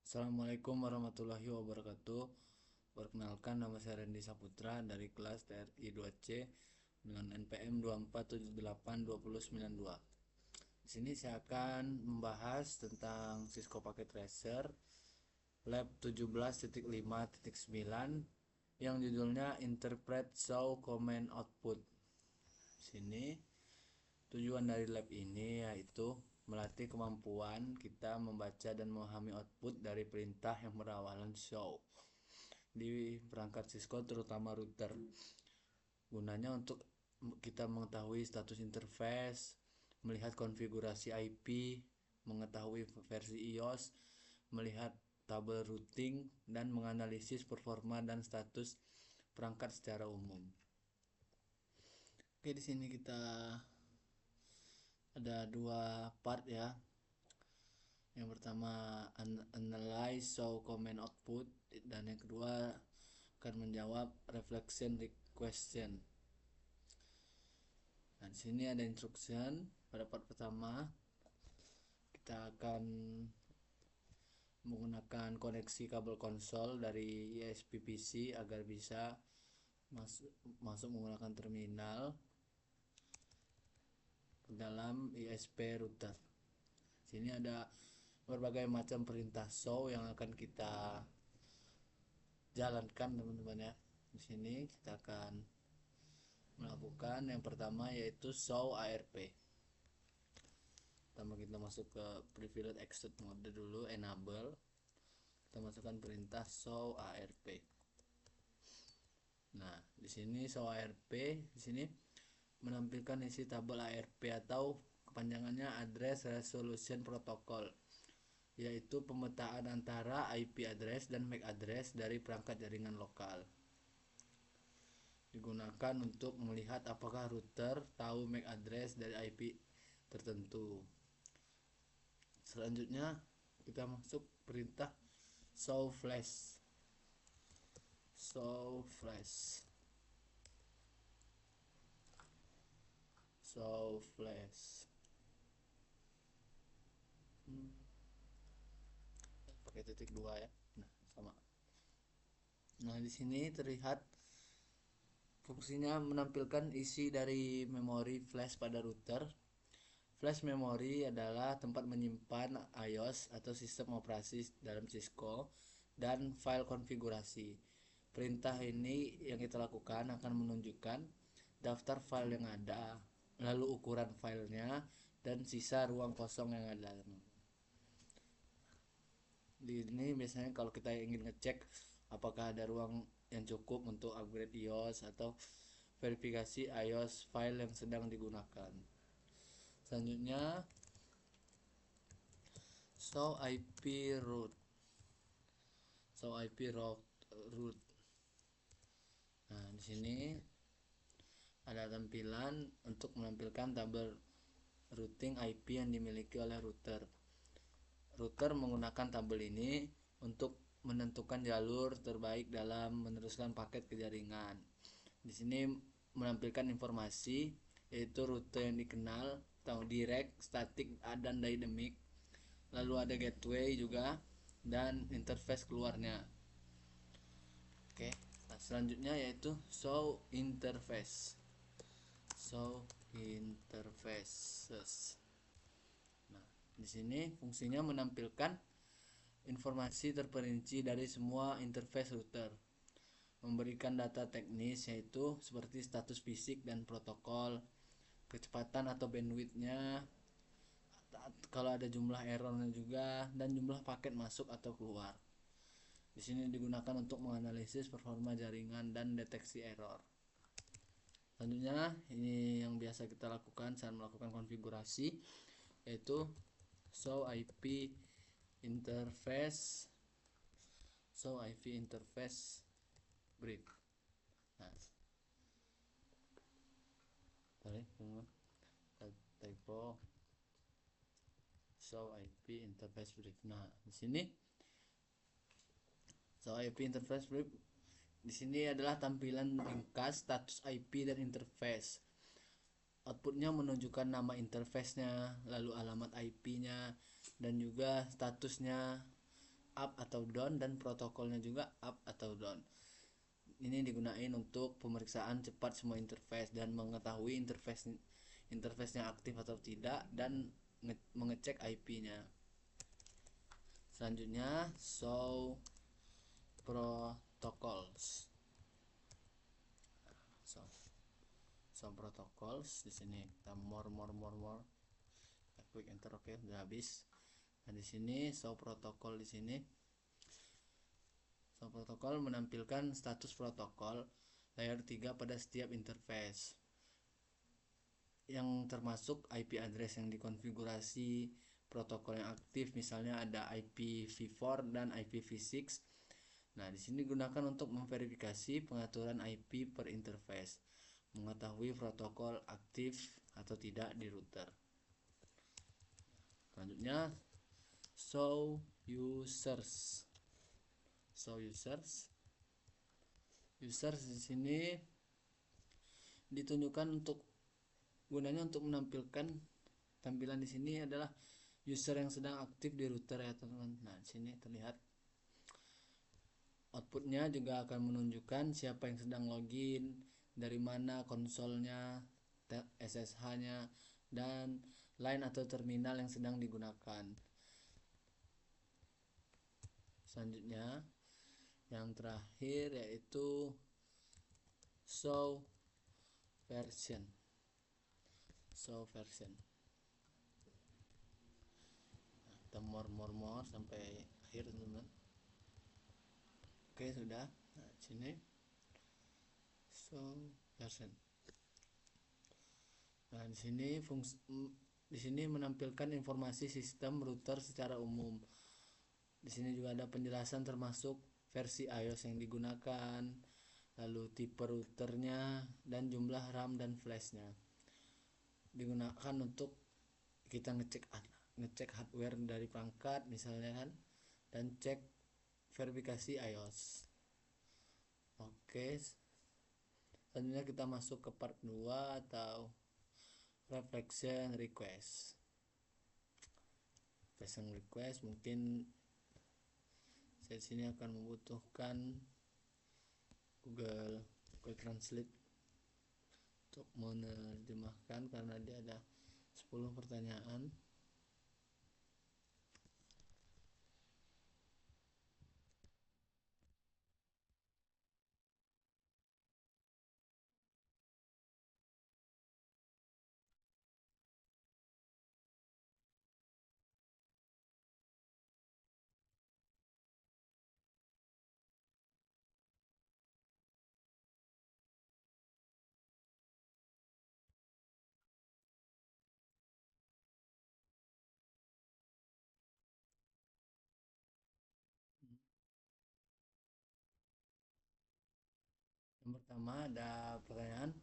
Assalamualaikum warahmatullahi wabarakatuh. Perkenalkan, nama saya Randy Saputra dari kelas TRI 2C dengan NPM 24782092. Di sini saya akan membahas tentang Cisco Packet Tracer Lab 17.5.9 yang judulnya Interpret Show Command Output. Di sini tujuan dari lab ini yaitu melatih kemampuan kita membaca dan memahami output dari perintah yang berawalan show di perangkat Cisco, terutama router. Gunanya untuk kita mengetahui status interface, melihat konfigurasi IP, mengetahui versi iOS, melihat tabel routing, dan menganalisis performa dan status perangkat secara umum. Oke, di sini kita ada dua part ya. Yang pertama analyze show command output, dan yang kedua akan menjawab reflection question. Nah, di sini ada instruction. Pada part pertama kita akan menggunakan koneksi kabel konsol dari ISP-PC agar bisa masuk menggunakan terminal ke dalam ISP router. Di sini ada berbagai macam perintah show yang akan kita jalankan, teman-teman ya. Di sini kita akan melakukan yang pertama yaitu show ARP. Pertama kita masuk ke privilege exit mode dulu, enable. Kita masukkan perintah show ARP. Nah, di sini show ARP di sini menampilkan isi tabel ARP atau kepanjangannya Address Resolution Protocol, yaitu pemetaan antara IP address dan MAC address dari perangkat jaringan lokal. Digunakan untuk melihat apakah router tahu MAC address dari IP tertentu. Selanjutnya kita masuk perintah show flash. Show flash. Show flash. Pakai titik dua ya. Nah, sama. Nah, di sini terlihat fungsinya menampilkan isi dari memori flash pada router. Flash memory adalah tempat menyimpan iOS atau sistem operasi dalam Cisco dan file konfigurasi. Perintah ini yang kita lakukan akan menunjukkan daftar file yang ada, lalu ukuran filenya, dan sisa ruang kosong yang ada. Di ini biasanya kalau kita ingin ngecek apakah ada ruang yang cukup untuk upgrade iOS atau verifikasi iOS file yang sedang digunakan. Selanjutnya show IP root. Show IP root. Nah, di sini ada tampilan untuk menampilkan tabel routing IP yang dimiliki oleh router. Router menggunakan tabel ini untuk menentukan jalur terbaik dalam meneruskan paket ke jaringan. Di sini menampilkan informasi yaitu rute yang dikenal, atau direct, static, dan dynamic. Lalu ada gateway juga dan interface keluarnya. Oke, nah, selanjutnya yaitu show interface. Show interfaces. Nah, di sini fungsinya menampilkan informasi terperinci dari semua interface router, memberikan data teknis yaitu seperti status fisik dan protokol, kecepatan atau bandwidthnya, kalau ada jumlah errornya juga, dan jumlah paket masuk atau keluar. Di sini digunakan untuk menganalisis performa jaringan dan deteksi error. Selanjutnya ini yang biasa kita lakukan saat melakukan konfigurasi, yaitu show IP interface. Show IP interface brief. Nah, typo. Show IP interface brief. Nah, di sini show IP interface brief di sini adalah tampilan ringkas status IP dan interface. Outputnya menunjukkan nama interface-nya, lalu alamat IP-nya, dan juga statusnya up atau down, dan protokolnya juga up atau down. Ini digunakan untuk pemeriksaan cepat semua interface dan mengetahui interface-nya aktif atau tidak, dan mengecek IP-nya. Selanjutnya show protocols. Show protocols di sini kita more. Kita klik enter, oke, udah habis. Nah, di sini show protokol, di sini show protokol menampilkan status protokol layer 3 pada setiap interface yang termasuk IP address yang dikonfigurasi, protokol yang aktif, misalnya ada IPv4 dan IPv6. Nah, di sini digunakan untuk memverifikasi pengaturan IP per interface, mengetahui protokol aktif atau tidak di router. Selanjutnya show users. Users di sini ditunjukkan gunanya untuk menampilkan tampilan di sini adalah user yang sedang aktif di router ya teman-teman. Nah, di sini terlihat outputnya juga akan menunjukkan siapa yang sedang login, dari mana konsolnya, SSH-nya, dan line atau terminal yang sedang digunakan. Selanjutnya yang terakhir yaitu show version. Nah, kita more sampai akhir teman-teman. Oke, sudah. Nah, sini show version. Nah, di sini menampilkan informasi sistem router secara umum. Di sini juga ada penjelasan termasuk versi iOS yang digunakan, lalu tipe routernya, dan jumlah RAM dan flashnya. Digunakan untuk kita ngecek hardware dari perangkat misalnya kan, dan cek verifikasi iOS. Oke, selanjutnya kita masuk ke part 2 atau reflection request. Mungkin saya sini akan membutuhkan Google Translate untuk menerjemahkan karena dia ada 10 pertanyaan. Yang pertama ada pertanyaan,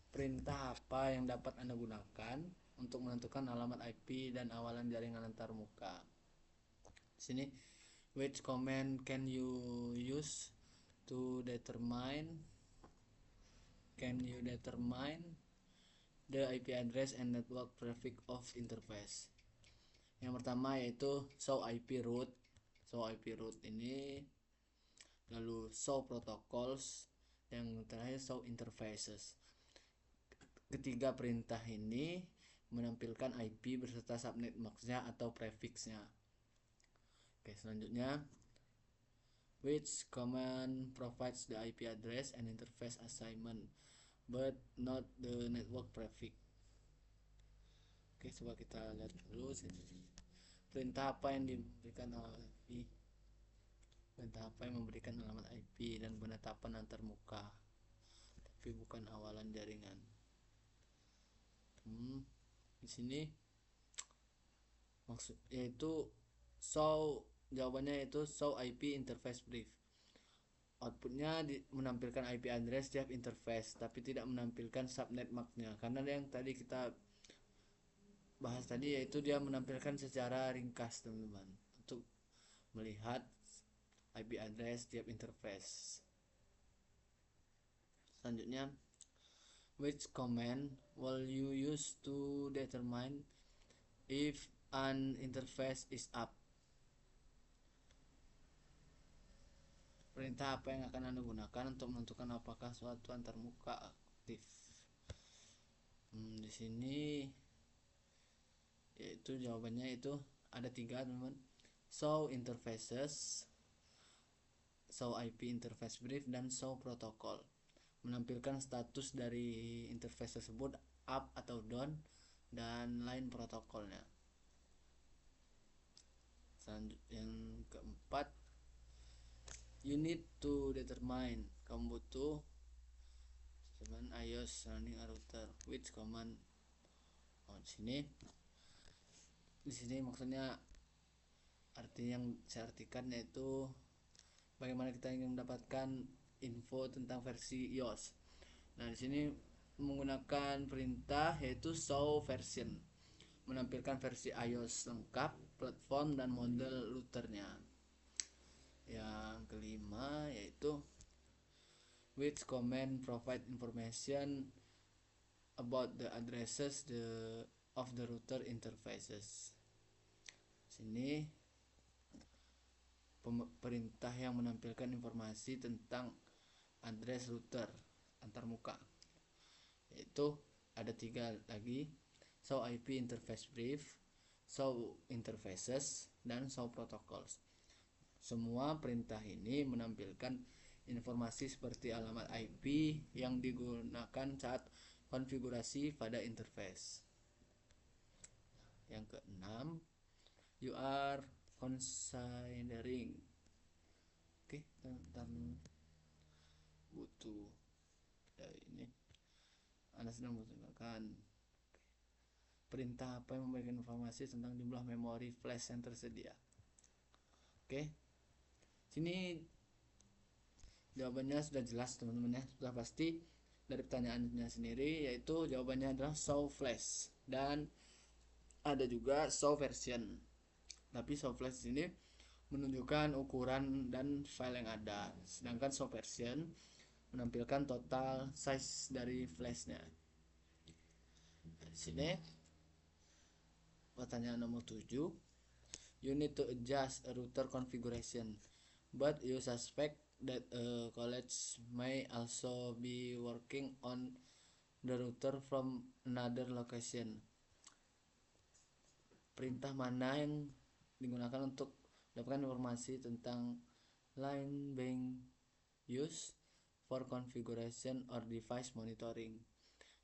perintah apa yang dapat Anda gunakan untuk menentukan alamat IP dan awalan jaringan antarmuka. Di sini, which command can you use to determine the IP address and network traffic of interface. Yang pertama yaitu show IP route ini, lalu show protocols, yang terakhir show interfaces. Ketiga perintah ini menampilkan IP beserta subnet max-nya atau prefix-nya. Oke, selanjutnya which command provides the IP address and interface assignment but not the network prefix. Oke, coba kita lihat dulu perintah apa yang diberikan IP, perintah apa yang memberikan alamat IP dan penetapan antarmuka tapi bukan awalan jaringan. Di sini maksud yaitu jawabannya yaitu show IP interface brief. Outputnya menampilkan IP address setiap interface tapi tidak menampilkan subnet max-nya, karena yang tadi kita bahas tadi yaitu dia menampilkan secara ringkas teman-teman untuk melihat IP address setiap interface. Selanjutnya, which command will you use to determine if an interface is up? perintah apa yang akan Anda gunakan untuk menentukan apakah suatu antarmuka aktif. Di sini yaitu jawabannya itu ada 3 teman-teman. Show interfaces, show IP interface brief, dan show protocol. Menampilkan status dari interface tersebut up atau down dan lain protokolnya. Yang keempat, you need to determine, kamu butuh cuman iOS running a router which command. Di sini maksudnya arti yang saya artikan yaitu bagaimana kita ingin mendapatkan info tentang versi iOS. Nah, di sini menggunakan perintah yaitu show version, menampilkan versi iOS lengkap, platform dan model routernya. Yang kelima yaitu which command provide information about the addresses of the router interfaces. Sini perintah yang menampilkan informasi tentang address router antarmuka, yaitu ada 3 lagi, show IP interface brief, show interfaces, dan show protocols. Semua perintah ini menampilkan informasi seperti alamat IP yang digunakan saat konfigurasi pada interface. Yang keenam, you are considering. Oke, tentang butuh ini Anda sedang menggunakan perintah apa yang memberikan informasi tentang jumlah memori flash yang tersedia. Oke, sini jawabannya sudah jelas teman-teman ya, sudah pasti dari pertanyaannya sendiri, yaitu jawabannya adalah show flash, dan ada juga show version. Tapi show flash ini menunjukkan ukuran dan file yang ada, sedangkan show version menampilkan total size dari flashnya. Di sini pertanyaan nomor 7, you need to adjust a router configuration, but you suspect that a college may also be working on the router from another location. Perintah mana yang digunakan untuk mendapatkan informasi tentang line being used for configuration or device monitoring?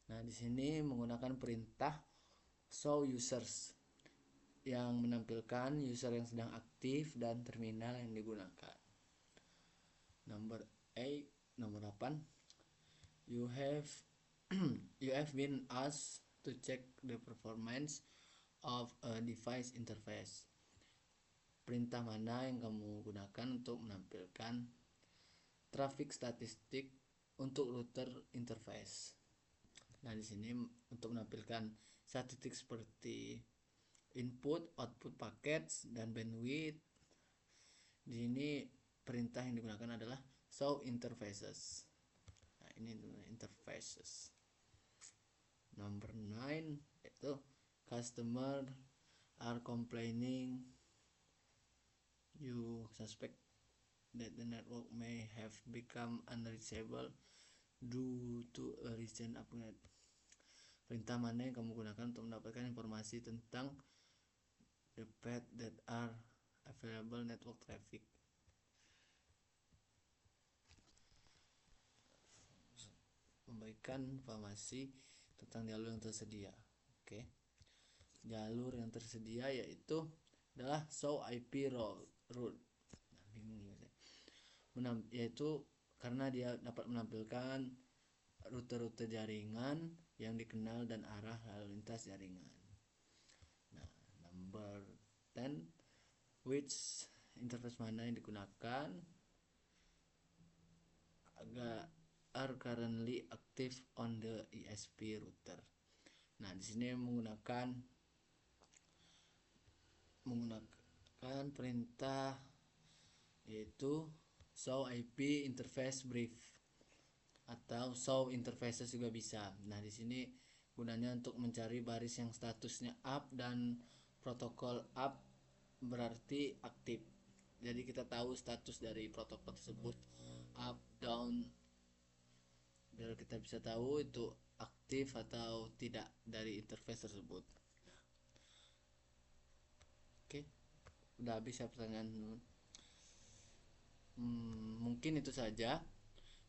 Nah, di sini menggunakan perintah show users yang menampilkan user yang sedang aktif dan terminal yang digunakan. Nomor 8, you have been asked to check the performance of a device interface. Perintah mana yang kamu gunakan untuk menampilkan traffic statistik untuk router interface? Nah, di sini untuk menampilkan statistik seperti input, output packets, dan bandwidth. Di sini perintah yang digunakan adalah show interfaces. Nah, ini interfaces. Number 9 itu customer are complaining, you suspect that the network may have become unreachable due to a recent upgrade. Perintah mana yang kamu gunakan untuk mendapatkan informasi tentang the path that are available network traffic? Memberikan informasi tentang jalur yang tersedia. Oke. Jalur yang tersedia yaitu adalah show IP route. Yaitu karena dia dapat menampilkan rute-rute jaringan yang dikenal dan arah lalu lintas jaringan. Nah, number 10, which interface mana yang digunakan are currently active on the ESP router. Nah, di sini menggunakan perintah yaitu show IP interface brief atau show interfaces juga bisa. Nah, di sini gunanya untuk mencari baris yang statusnya up dan protokol up berarti aktif. Jadi kita tahu status dari protokol tersebut, up, down, biar kita bisa tahu itu aktif atau tidak dari interface tersebut. Oke, udah habis ya pertanyaan. Mungkin itu saja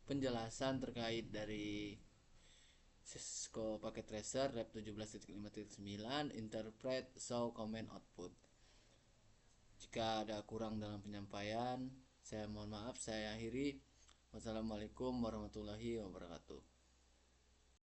penjelasan terkait dari Cisco Packet Tracer REP 17.5.9 Interpret Show Comment Output. Jika ada kurang dalam penyampaian, saya mohon maaf. Saya akhiri. Wassalamualaikum warahmatullahi wabarakatuh.